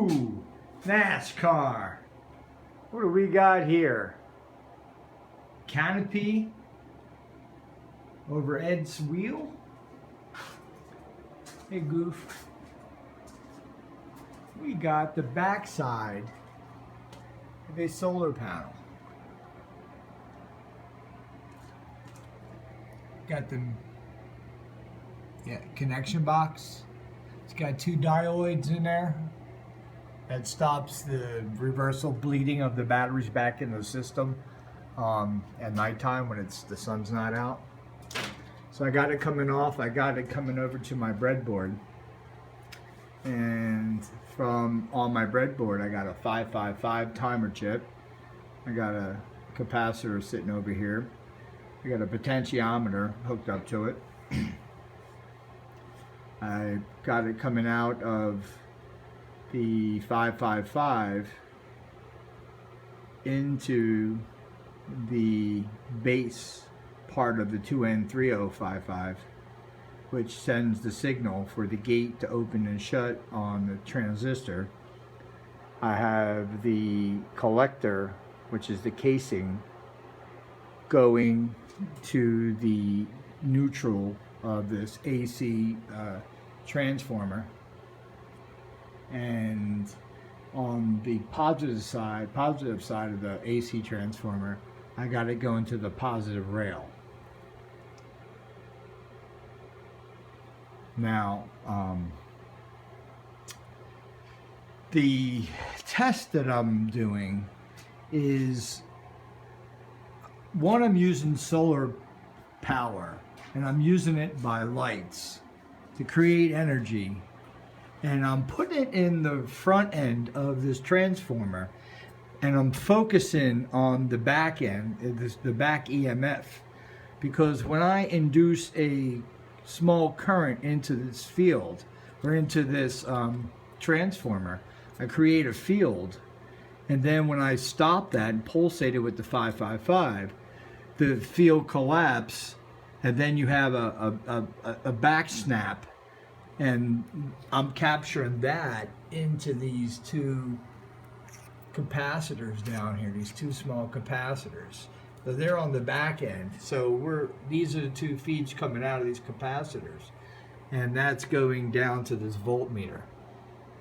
Ooh, NASCAR. What do we got here? Canopy over Ed's wheel. Hey, Goof. We got the backside of a solar panel. Got the connection box. It's got 2 diodes in there. That stops the reversal bleeding of the batteries back in the system at nighttime when the sun's not out. So I got it coming off. I got it coming over to my breadboard. And on my breadboard, I got a 555 timer chip. I got a capacitor sitting over here. I got a potentiometer hooked up to it. I got it coming out of the 555 into the base part of the 2N3055, which sends the signal for the gate to open and shut on the transistor. I have the collector, which is the casing, going to the neutral of this AC transformer, and on the positive side of the AC transformer, I got it going to the positive rail. Now, the test that I'm doing is, one, I'm using solar power, and I'm using it by lights to create energy, and I'm putting it in the front end of this transformer, and I'm focusing on the back end, the back EMF, because when I induce a small current into this field or into this transformer, I create a field, and then when I stop that and pulsate it with the 555, the field collapse, and then you have a back snap, and I'm capturing that into these 2 capacitors down here, these 2 small capacitors. So they're on the back end. So these are the 2 feeds coming out of these capacitors, and that's going down to this voltmeter.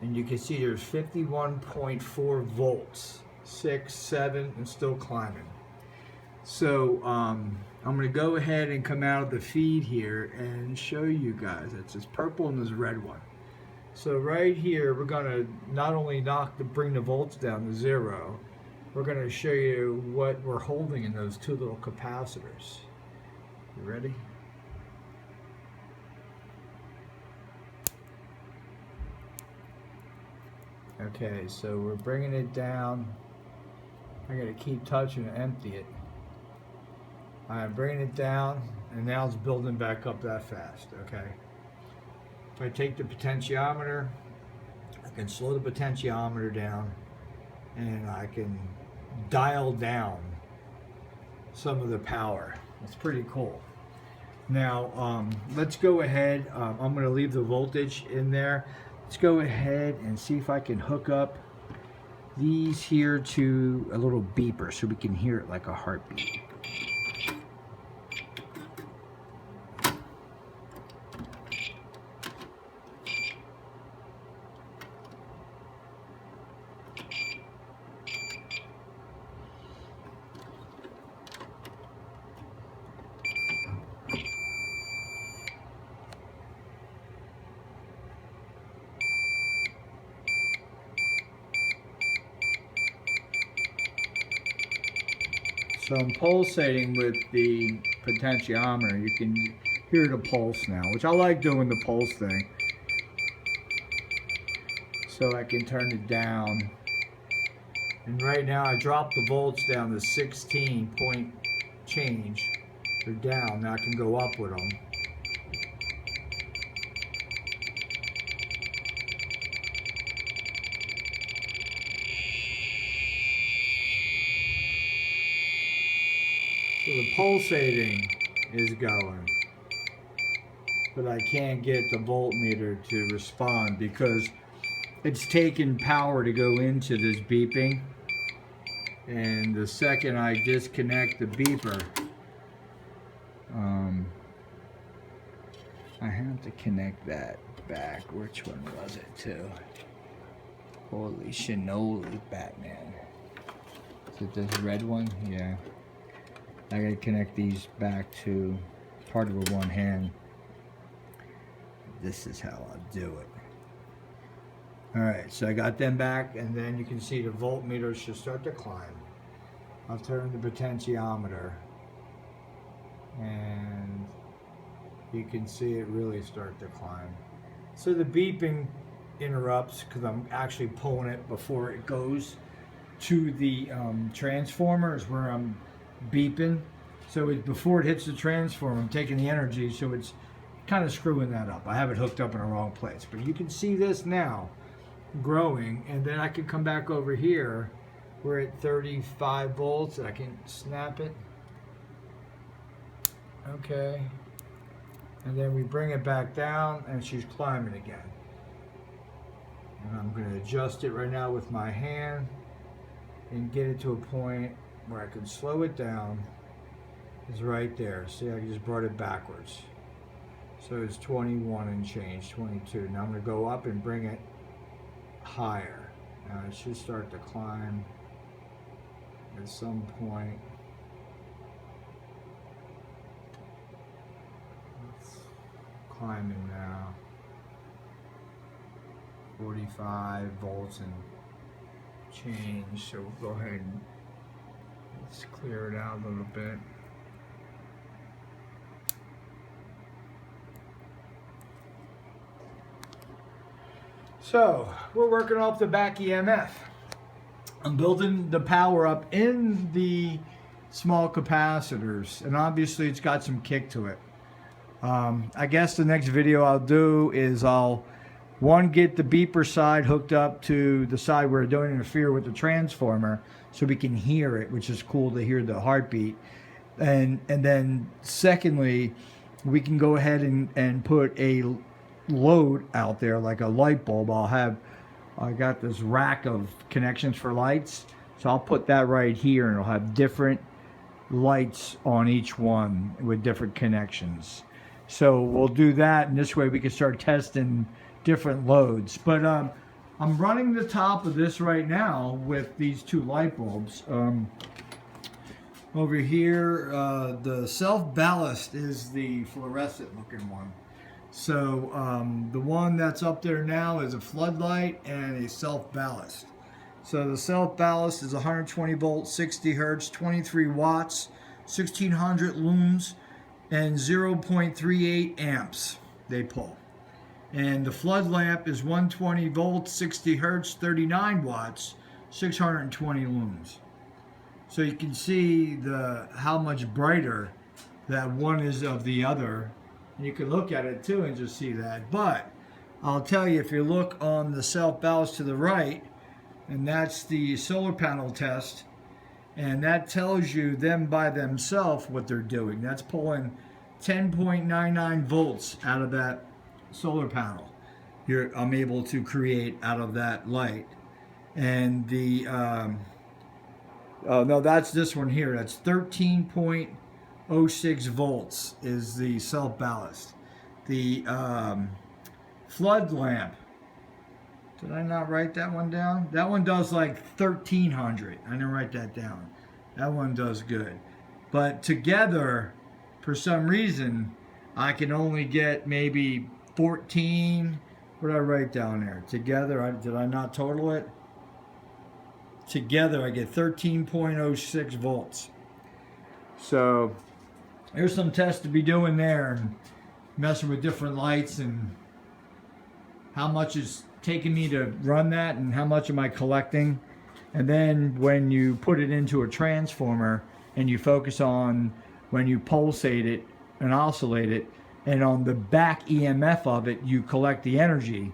And you can see there's 51.4 volts, 6, 7, and still climbing. So I'm going to go ahead and come out of the feed here and show you guys. It's this purple and this red one. So right here, we're going to not only bring the volts down to 0, we're going to show you what we're holding in those 2 little capacitors. You ready? Okay, so we're bringing it down. I got to keep touching and empty it. I'm bringing it down, and now it's building back up that fast, okay? If I take the potentiometer, I can slow the potentiometer down, and I can dial down some of the power. It's pretty cool. Now, let's go ahead. I'm going to leave the voltage in there. Let's go ahead and see if I can hook up these here to a little beeper so we can hear it like a heartbeat. So I'm pulsating with the potentiometer. You can hear the pulse now, which I like doing the pulse thing. So I can turn it down. And right now I dropped the volts down to 16 point change. They're down. Now I can go up with them. So the pulsating is going, but I can't get the voltmeter to respond because it's taking power to go into this beeping. And the second I disconnect the beeper, I have to connect that back. Which one was it to? Holy shinoli, Batman. Is it this red one? Yeah. I gotta connect these back to part of the one hand. This is how I'll do it. Alright, so I got them back, and then you can see the voltmeter should start to climb. I'll turn the potentiometer, and you can see it really start to climb. So the beeping interrupts because I'm actually pulling it before it goes to the transformer is where I'm beeping. So before it hits the transformer, I'm taking the energy, so it's kind of screwing that up. I have it hooked up in the wrong place. But you can see this now growing, and then I can come back over here. We're at 35 volts. I can snap it. Okay. And then we bring it back down, and she's climbing again. And I'm going to adjust it right now with my hand and get it to a point where I can slow it down. It's right there. See, I just brought it backwards. So it's 21 and change, 22. Now I'm going to go up and bring it higher. Now it should start to climb at some point. It's climbing now. 45 volts and change. So we'll go ahead and let's clear it out a little bit. So we're working off the back EMF. I'm building the power up in the small capacitors, and obviously it's got some kick to it. I guess the next video I'll do is I'll get the beeper side hooked up to the side where it don't interfere with the transformer, so we can hear it, which is cool to hear the heartbeat. And then secondly, we can go ahead and put a load out there like a light bulb. I got this rack of connections for lights, so I'll put that right here, and it'll have different lights on each one with different connections. So we'll do that, and this way we can start testing different loads. But I'm running the top of this right now with these two light bulbs. Over here, the self ballast is the fluorescent looking one. So the one that's up there now is a floodlight and a self ballast. So the self ballast is 120 volts, 60 hertz, 23 watts, 1600 looms, and 0.38 amps they pull. And the flood lamp is 120 volts, 60 hertz, 39 watts, 620 looms. So you can see how much brighter that one is of the other. And you can look at it too and just see that. But I'll tell you, if you look on the self ballast to the right, and that's the solar panel test, and that tells you them by themselves what they're doing. That's pulling 10.99 volts out of that solar panel. I'm able to create out of that light. And the oh no, that's this one here. That's 13.06 volts is the self ballast. The flood lamp, did I not write that one down? That one does like 1300. I didn't write that down. That one does good. But together, for some reason, I can only get maybe 14. What did I write down there? Together, did I not total it? Together, I get 13.06 volts. So there's some tests to be doing there, and messing with different lights and how much is taking me to run that and how much am I collecting. And then when you put it into a transformer and you focus on when you pulsate it and oscillate it, and on the back EMF of it you collect the energy,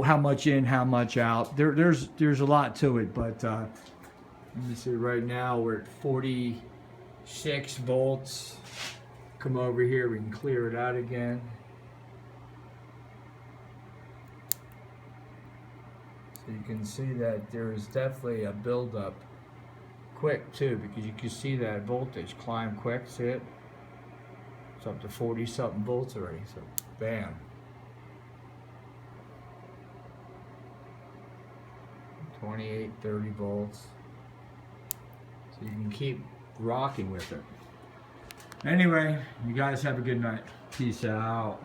how much in, how much out. There's a lot to it, but let me see, right now we're at 46 volts. Come over here, we can clear it out again. So you can see that there is definitely a buildup quick too, because you can see that voltage climb quick. See it? It's up to 40 something volts already. So bam. 28, 30 volts. So you can keep rocking with it. Anyway, you guys have a good night. Peace out.